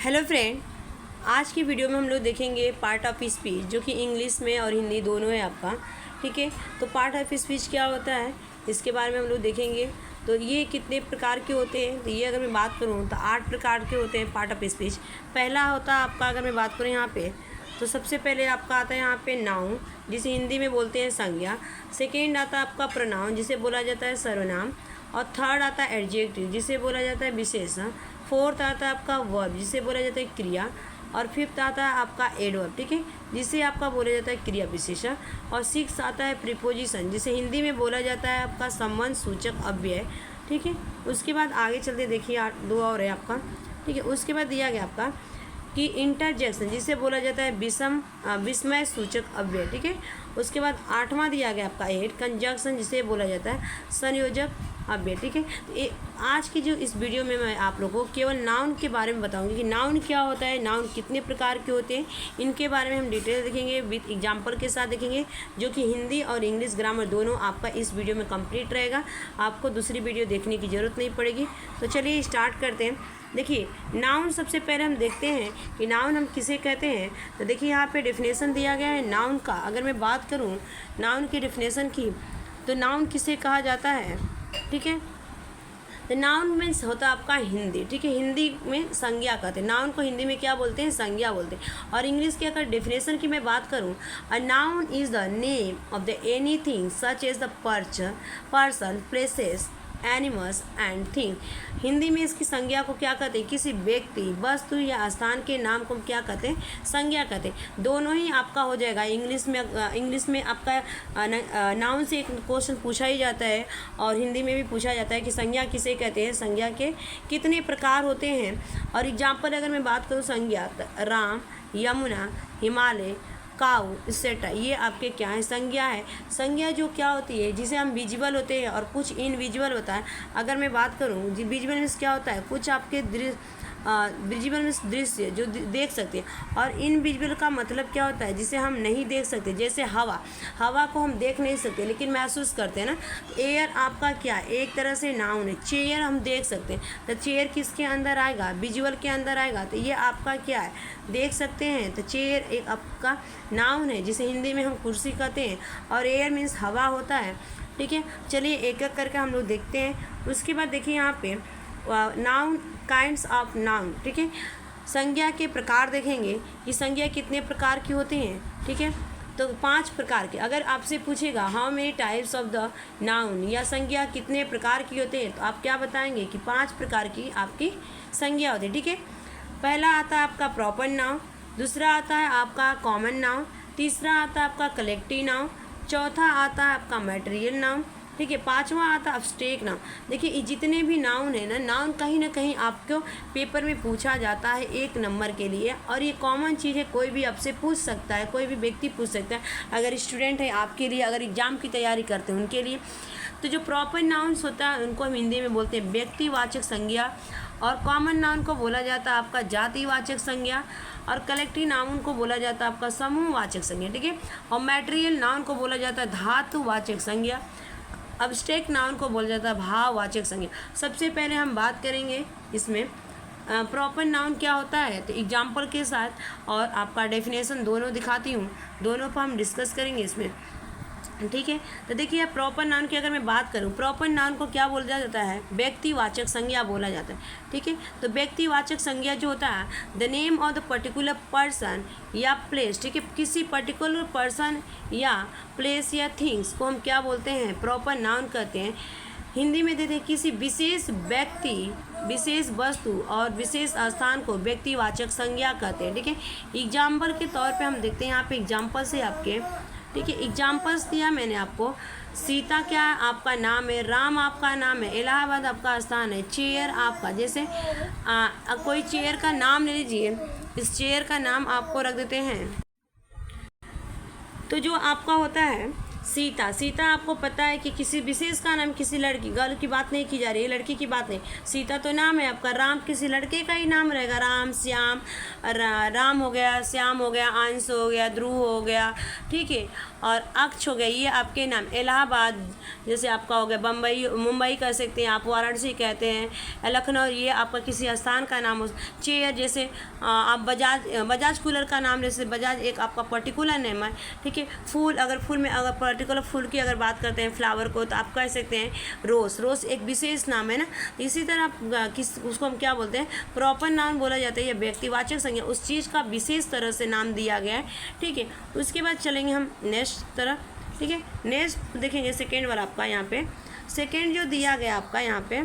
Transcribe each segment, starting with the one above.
Hello friend, आज की video में हम लोग देखेंगे पार्ट ऑफ स्पीच जो कि इंग्लिश में और हिंदी दोनों है आपका। ठीक है, तो पार्ट ऑफ स्पीच क्या होता है इसके बारे में हम लोग देखेंगे। तो ये कितने प्रकार के होते हैं, तो ये अगर मैं बात करूँ तो 8 प्रकार के होते हैं पार्ट ऑफ स्पीच। पहला होता है आपका, अगर मैं बात करूँ यहाँ पे, तो सबसे पहले आपका आता है यहाँ पे नाउन, जिसे हिंदी में बोलते हैं संज्ञा। सेकेंड आता है आपका प्रोनाउन, जिसे बोला जाता है सर्वनाम। और थर्ड आता है एडजेक्टिव, जिसे बोला जाता है विशेषण। फोर्थ आता है आपका वर्ब, जिसे बोला जाता है क्रिया। और फिफ्थ आता है आपका एडवर्ब, ठीक है, जिसे आपका बोला जाता है क्रिया विशेषण। और सिक्स आता है प्रीपोजिशन, जिसे हिंदी में बोला जाता है आपका संबंध सूचक अव्यय। ठीक है, उसके बाद आगे चलते देखिए 2 और है आपका। ठीक है, उसके बाद दिया गया आपका कि इंटरजेक्शन, जिसे बोला जाता है विस्मय सूचक अव्यय। ठीक है, उसके बाद 8वां दिया गया आपका 8 कंजंक्शन, जिसे बोला जाता है संयोजक अव्यय। ठीक है, तो आज की जो इस वीडियो में मैं आप लोगों को केवल नाउन के बारे में बताऊंगी कि नाउन क्या होता है, नाउन कितने प्रकार के होते हैं, इनके बारे में हम डिटेल देखेंगे, विथ एग्जाम्पल के साथ देखेंगे, जो कि हिंदी और इंग्लिश ग्रामर दोनों आपका इस वीडियो में कंप्लीट रहेगा। आपको दूसरी वीडियो देखने की ज़रूरत नहीं पड़ेगी। तो चलिए स्टार्ट करते हैं। देखिए, नाउन सबसे पहले हम देखते हैं कि नाउन हम किसे कहते हैं। तो देखिए यहाँ पे डेफिनेशन दिया गया है नाउन का। अगर मैं बात करूँ नाउन की डेफिनेशन की, तो नाउन किसे कहा जाता है। ठीक है, तो नाउन मीन्स होता है आपका हिंदी। ठीक है, हिंदी में संज्ञा कहते हैं। नाउन को हिंदी में क्या बोलते हैं, संज्ञा बोलते हैं। और इंग्लिश की अगर डेफिनेशन की मैं बात करूं, a noun is the name of the anything such as the person places animals and thing. Hindi में इसकी संज्ञा को क्या कहते हैं, किसी व्यक्ति, वस्तु या स्थान के नाम को क्या कहते हैं, संज्ञा कहते हैं। दोनों ही आपका हो जाएगा। इंग्लिश में आपका नाउन से एक क्वेश्चन पूछा ही जाता है और हिंदी में भी पूछा जाता है कि संज्ञा किसे कहते हैं, संज्ञा के कितने प्रकार होते हैं। और एग्जाम्पल अगर मैं बात करूँ संज्ञा, राम, यमुना, हिमालय, काऊ, एक्सेट्रा, ये आपके क्या है, संज्ञा है। संज्ञा जो क्या होती है, जिसे हम विजुअल होते हैं और कुछ इनविजुअल होता है। अगर मैं बात करूँ, विजुअल मीन्स क्या होता है, कुछ आपके विजुअल मीन्स दृश्य जो देख सकते हैं, और इनविजुअल का मतलब क्या होता है, जिसे हम नहीं देख सकते। जैसे हवा को हम देख नहीं सकते लेकिन महसूस करते हैं ना। एयर आपका क्या, एक तरह से नाउन है। चेयर हम देख सकते हैं, तो चेयर किसके अंदर आएगा, विजुअल के अंदर आएगा। तो ये आपका क्या है, देख सकते हैं। तो चेयर एक आपका नाउन है, जिसे हिंदी में हम कुर्सी कहते हैं। और एयर मीन्स हवा होता है। ठीक है, चलिए एक एक करके हम लोग देखते हैं। उसके बाद देखिए यहाँ पे नाउन, काइंड्स ऑफ नाउन। ठीक है, संज्ञा के प्रकार देखेंगे कि संज्ञा कितने प्रकार की होती हैं। ठीक है, तो 5 प्रकार के। अगर आपसे पूछेगा how many types of the noun, या संज्ञा कितने प्रकार की होते हैं, तो आप क्या बताएंगे कि 5 प्रकार की आपकी संज्ञा होती है। ठीक है, पहला आता है आपका प्रॉपर नाउन, दूसरा आता है आपका कॉमन नाउन, तीसरा आता है आपका कलेक्टिव नाउन, चौथा आता है आपका मटेरियल नाउन। ठीक है, 5वां आता है अब्स्ट्रैक्ट नाउन। देखिए, ये जितने भी नाउन है ना, नाउन कहीं ना कहीं आपको पेपर में पूछा जाता है 1 नंबर के लिए। और ये कॉमन चीज़ है, कोई भी आपसे पूछ सकता है, कोई भी व्यक्ति पूछ सकता है। अगर स्टूडेंट है आपके लिए, अगर एग्जाम की तैयारी करते हैं उनके लिए। तो जो प्रॉपर नाउन्स होता है उनको हम हिंदी में बोलते हैं व्यक्तिवाचक संज्ञा। और कॉमन नाउन को बोला जाता है आपका जातिवाचक संज्ञा। और कलेक्टिव नाउन को बोला जाता है आपका समूहवाचक संज्ञा। ठीक है, और मटेरियल नाउन को बोला जाता है धातुवाचक संज्ञा। अब्स्ट्रैक्ट नाउन को बोला जाता है भाववाचक संज्ञा। सबसे पहले हम बात करेंगे इसमें प्रॉपर नाउन क्या होता है, तो एग्जाम्पल के साथ और आपका डेफिनेशन दोनों दिखाती हूँ, दोनों पर हम डिस्कस करेंगे इसमें। ठीक है, तो देखिए प्रॉपर नाउन की अगर मैं बात करूँ, प्रॉपर नाउन को क्या बोला जाता है, व्यक्तिवाचक संज्ञा बोला जाता है। ठीक है, तो व्यक्तिवाचक संज्ञा जो होता है, the name of the particular person या प्लेस। ठीक है, किसी पर्टिकुलर पर्सन या प्लेस या थिंग्स को हम क्या बोलते हैं, प्रॉपर नाउन कहते हैं। हिंदी में देते हैं किसी विशेष व्यक्ति, विशेष वस्तु और विशेष स्थान को व्यक्तिवाचक संज्ञा कहते हैं। ठीक है, एग्जाम्पल के तौर पे हम देखते हैं, यहाँ पे एग्जाम्पल से आपके, ठीक है, एग्जाम्पल्स दिया मैंने आपको। सीता क्या आपका नाम है, राम आपका नाम है, इलाहाबाद आपका स्थान है, चेयर आपका, जैसे कोई चेयर का नाम ले लीजिए, इस चेयर का नाम आपको रख देते हैं। तो जो आपका होता है सीता, सीता आपको पता है कि किसी विशेष का नाम, किसी लड़की, गर्ल की बात नहीं की जा रही है, लड़की की बात नहीं। सीता तो नाम है आपका। राम किसी लड़के का ही नाम रहेगा, राम, श्याम, राम हो गया, श्याम हो गया, अंश हो गया, ध्रुव हो गया, ठीक है, और अक्ष हो गया, ये आपके नाम। इलाहाबाद जैसे आपका हो गया, बम्बई, मुंबई कह सकते हैं आप, वाराणसी कहते हैं, लखनऊ, ये आपका किसी स्थान का नाम हो। चेयर जैसे आप बजाज कूलर का नाम, जैसे बजाज एक आपका पर्टिकुलर नेम है, ठीक है। फूल, अगर फूल में अगर पर्टिकुलर फूल की अगर बात करते हैं, फ्लावर को, तो आप कह सकते हैं रोज़। रोज़ एक विशेष नाम है ना। इसी तरह उसको हम क्या बोलते हैं, प्रॉपर नाम बोला जाता है, या व्यक्तिवाचक संज्ञा, उस चीज़ का विशेष तरह से नाम दिया गया है, ठीक है। उसके बाद चलेंगे हम नेक्स्ट तरफ, ठीक है। नेक्स्ट देखेंगे सेकेंड वाला आपका, यहाँ पे सेकेंड जो दिया गया आपका यहाँ पे,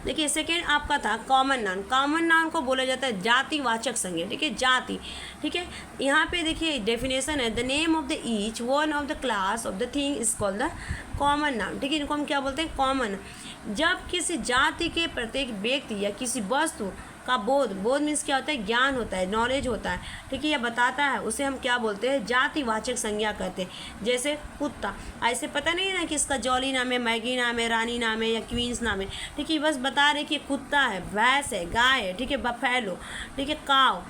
देखिए सेकेंड आपका था कॉमन नाउन। कॉमन नाउन को बोला जाता है जातिवाचक संज्ञा, ठीक है, जाति, ठीक है। यहाँ पे देखिए डेफिनेशन है, the name of the each one of the class of the thing is called the common noun, ठीक है। इनको हम क्या बोलते हैं, कॉमन। जब किसी जाति के प्रत्येक व्यक्ति या किसी वस्तु का बोध, बोध मीन्स क्या होता है, ज्ञान होता है, नॉलेज होता है, ठीक है, यह बताता है, उसे हम क्या बोलते हैं, जातिवाचक संज्ञा कहते हैं। जैसे कुत्ता, ऐसे पता नहीं है ना कि इसका जॉली नाम है, मैगी नाम है, रानी नाम है, या क्वींस नाम है, ठीक है, बस बता रहे कि कुत्ता है, भैंस है, गाय है, ठीक है, बफेलो, ठीक है, काव,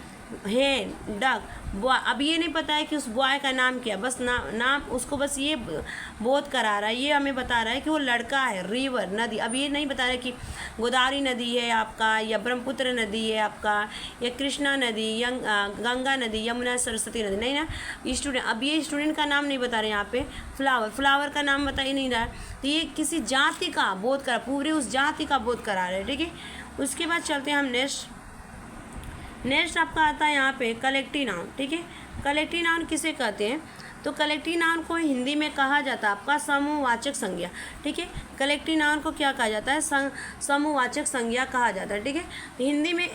हेन, डक, बॉय। अब ये नहीं पता है कि उस बॉय का नाम क्या, बस नाम उसको बस ये बोध करा रहा है, ये हमें बता रहा है कि वो लड़का है। रिवर, नदी, अब ये नहीं बता रहा है कि गोदावरी नदी है आपका, या ब्रह्मपुत्र नदी है आपका, या कृष्णा नदी, या गंगा नदी, यमुना, सरस्वती नदी, नहीं ना। स्टूडेंट, अब ये स्टूडेंट का नाम नहीं बता रहे यहाँ पे। फ्लावर, फ्लावर का नाम बता ही नहीं रहा है, तो ये किसी जाति का बोध करा, पूरे उस जाति का बोध करा रहे हैं, ठीक है। उसके बाद चलते हैं हम नेक्स्ट आपका आता है यहाँ पे कलेक्टिव नाउन, ठीक है। कलेक्टिव नाउन किसे कहते हैं, तो कलेक्टिव नाउन को हिंदी में कहा जाता है आपका समूहवाचक संज्ञा, ठीक है। कलेक्टिव नाउन को क्या कहा जाता है, समूहवाचक संज्ञा कहा जाता है, ठीक है। तो हिंदी में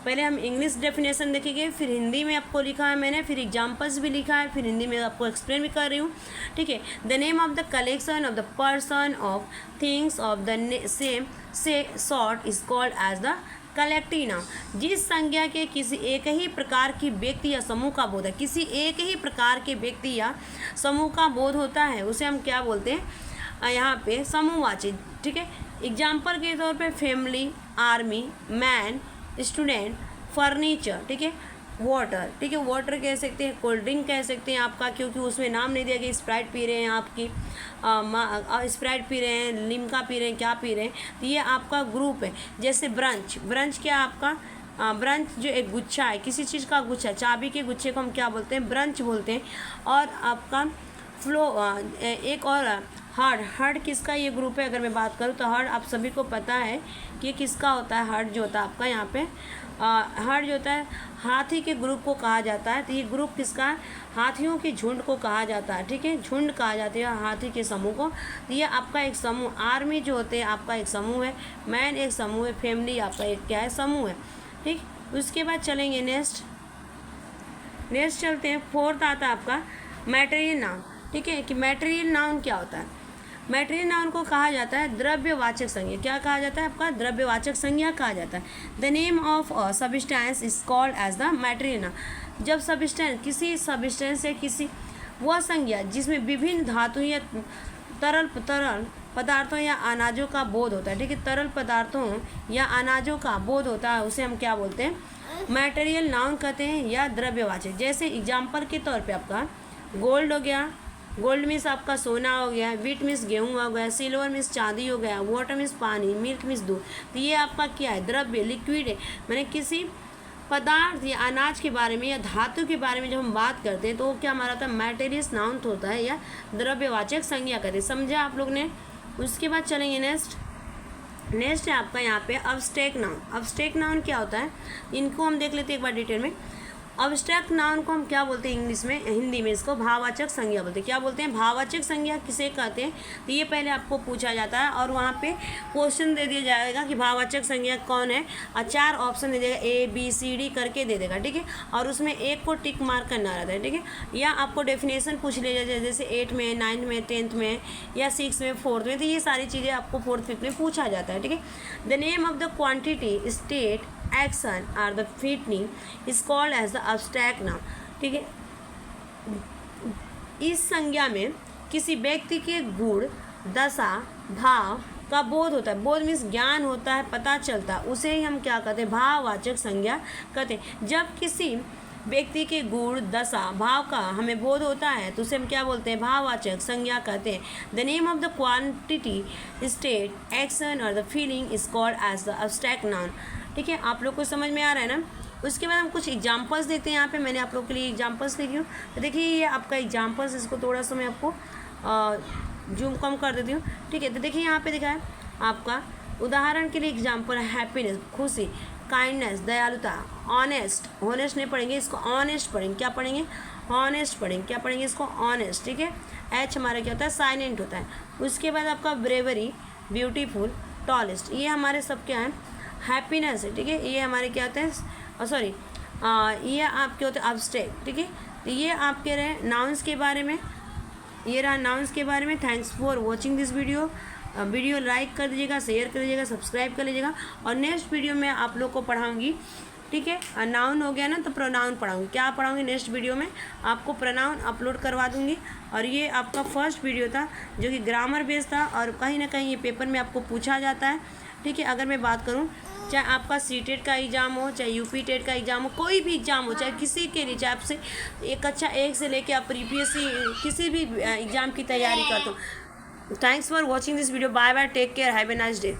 पहले हम इंग्लिश डेफिनेशन देखेंगे, फिर हिंदी में आपको लिखा है मैंने, फिर एग्जाम्पल्स भी लिखा है, फिर हिंदी में आपको एक्सप्लेन भी कर रही हूँ, ठीक है। The name of the collection of the person of things of the same sort is called as the collective noun. जिस संज्ञा के किसी एक ही प्रकार की व्यक्ति या समूह का बोध है, किसी एक ही प्रकार के व्यक्ति या समूह का बोध होता है, उसे हम क्या बोलते हैं, यहाँ पे समूहवाची, ठीक है। एग्जाम्पल के तौर पे family, army, man, student, furniture, ठीक है, वाटर, ठीक है, वाटर कह सकते हैं, कोल्ड ड्रिंक कह सकते हैं आपका, क्योंकि उसमें नाम नहीं दिया गया, स्प्राइट पी रहे हैं आपकी, स्प्राइट पी रहे हैं, लिम्का पी रहे हैं, क्या पी रहे हैं, तो ये आपका ग्रुप है। जैसे ब्रंच, ब्रंच क्या आपका, ब्रंच जो एक गुच्छा है, किसी चीज़ का गुच्छा, चाबी के गुच्छे को हम क्या बोलते हैं, ब्रंच बोलते हैं। और आपका फ्लो, एक और हर्ड किसका ये ग्रुप है, अगर मैं बात करूँ तो हर्ड आप सभी को पता है कि किसका होता है, हर्ड जो होता है आपका यहाँ पे, हर्ड जो होता है हाथी के ग्रुप को कहा जाता है। तो ये ग्रुप किसका है, हाथियों के झुंड को कहा जाता है, ठीक है, झुंड कहा जाता है हाथी के समूह को। तो ये आपका एक समूह, आर्मी जो होते हैं आपका एक समूह है, मैन एक समूह है, फैमिली आपका एक क्या है, समूह है, ठीक। उसके बाद चलेंगे नेक्स्ट चलते हैं, फोर्थ आता है आपका मैटेरियल नाउन, ठीक है, कि मैटेरियल नाउन क्या होता है। मैटेरियल नाउन को कहा जाता है द्रव्यवाचक संज्ञा, क्या कहा जाता है आपका, द्रव्यवाचक संज्ञा कहा जाता है। The name of a substance is called as the material noun. जब सब्सटेंस, किसी सब्सटेंस या किसी वह संज्ञा जिसमें विभिन्न धातुओं या तरल पदार्थों या अनाजों का बोध होता है, ठीक है, तरल पदार्थों या अनाजों का बोध होता है, उसे हम क्या बोलते हैं, मैटेरियल नाउन कहते हैं, या द्रव्यवाचक। जैसे एग्जाम्पल के तौर पे आपका गोल्ड हो गया, गोल्ड मीन्स आपका सोना हो गया, व्हीट मीन्स गेहूँ हो गया, सिल्वर मीन्स चांदी हो गया, वाटर मीन्स पानी, मिल्क मीन्स दूध। तो ये आपका क्या है, द्रव्य, लिक्विड है। मैंने किसी पदार्थ या अनाज के बारे में या धातु के बारे में जब हम बात करते हैं तो वो क्या हमारा था, मैटेरियल नाउन होता है, या द्रव्यवाचक संज्ञा कहते हैं। समझा आप लोग ने। उसके बाद चलेंगे नेक्स्ट है आपका यहाँ पे अब्स्ट्रैक्ट नाउन। अब्स्ट्रैक्ट नाउन क्या होता है, इनको हम देख लेते हैं एक बार डिटेल में। अब्स्ट्रैक्ट नाउन को हम क्या बोलते हैं इंग्लिश में, हिंदी में इसको भाववाचक संज्ञा बोलते हैं। क्या बोलते हैं, भाववाचक संज्ञा किसे कहते हैं, तो ये पहले आपको पूछा जाता है और वहाँ पे क्वेश्चन दे दिया जाएगा कि भाववाचक संज्ञा कौन है, और 4 ऑप्शन दे देगा, ABCD करके दे देगा, ठीक है, और उसमें एक को टिक मार्क करना रहता है, ठीक है। या आपको डेफिनेशन पूछ लिया जाए, जैसे 8 में, 9 में, 10th में, या 6 में, 4th में, तो ये सारी चीज़ें आपको 4th 5th में पूछा जाता है, ठीक है। The name of the quantity, state, action or the feeling is called as the abstract noun, ठीक है। इस संज्ञा में किसी व्यक्ति के गुण, दशा, भाव का बोध होता है। बोध मीन्स ज्ञान होता है, पता चलता है, उसे ही हम क्या कहते हैं, भाववाचक संज्ञा कहते हैं। जब किसी व्यक्ति के गुण, दशा, भाव का हमें बोध होता है तो उसे हम क्या बोलते हैं, भाववाचक संज्ञा कहते हैं। The name of the quantity, state, action और the feeling is called as the abstract noun. ठीक है, आप लोग को समझ में आ रहा है ना। उसके बाद हम कुछ एग्जांपल्स देखते हैं। यहाँ पे मैंने आप लोग के लिए एग्जांपल्स लिखी हूँ, तो देखिए ये आपका एग्जांपल्स, इसको थोड़ा सा मैं आपको जूम कम कर देती हूँ। ठीक है, तो देखिए यहाँ पे दिखा है आपका उदाहरण के लिए एग्जांपल, हैप्पीनेस, खुशी, काइंडनेस, दयालुता, ऑनेस्ट, ऑनेस्ट नहीं पढ़ेंगे इसको, ऑनेस्ट पढ़ेंगे। क्या पढ़ेंगे, ऑनेस्ट पढ़ेंगे। क्या पढ़ेंगे इसको, ऑनेस्ट। ठीक है, एच हमारा क्या होता है, साइलेंट होता है। उसके बाद आपका ब्रेवरी, ब्यूटीफुल, टॉलेस्ट, ये हमारे सब क्या हैं, हैप्पीनेस है। ठीक है, ये हमारे क्या होते हैं, सॉरी ये आपके होते हैं अब्स्ट्रैक्ट। ठीक है, तो ये आप कह रहे हैं नाउन्स के बारे में, ये रहा नाउन्स के बारे में। Thanks for watching this video. Video like कर दीजिएगा, शेयर कर दीजिएगा, सब्सक्राइब कर लीजिएगा। और नेक्स्ट वीडियो में आप लोग को पढ़ाऊँगी, ठीक है, नाउन हो गया ना, तो प्रोनाउन पढ़ाऊँगी। क्या पढ़ाऊँगी नेक्स्ट वीडियो में, आपको प्रोनाउन अपलोड करवा दूँगी। और ये आपका फर्स्ट वीडियो था जो कि ग्रामर बेस्ड था, और कहीं ना कहीं ये पेपर में आपको पूछा जाता है। ठीक है, अगर मैं बात करूँ, चाहे आपका सीटेट का एग्ज़ाम हो, चाहे यूपी टेट का एग्ज़ाम हो, कोई भी एग्ज़ाम हो, चाहे किसी के लिए, चाहे आपसे एक अच्छा एक से लेके आप यूपीएससी किसी भी एग्ज़ाम की तैयारी करते हो। Thanks for watching this video. Bye bye, take care, have a nice day.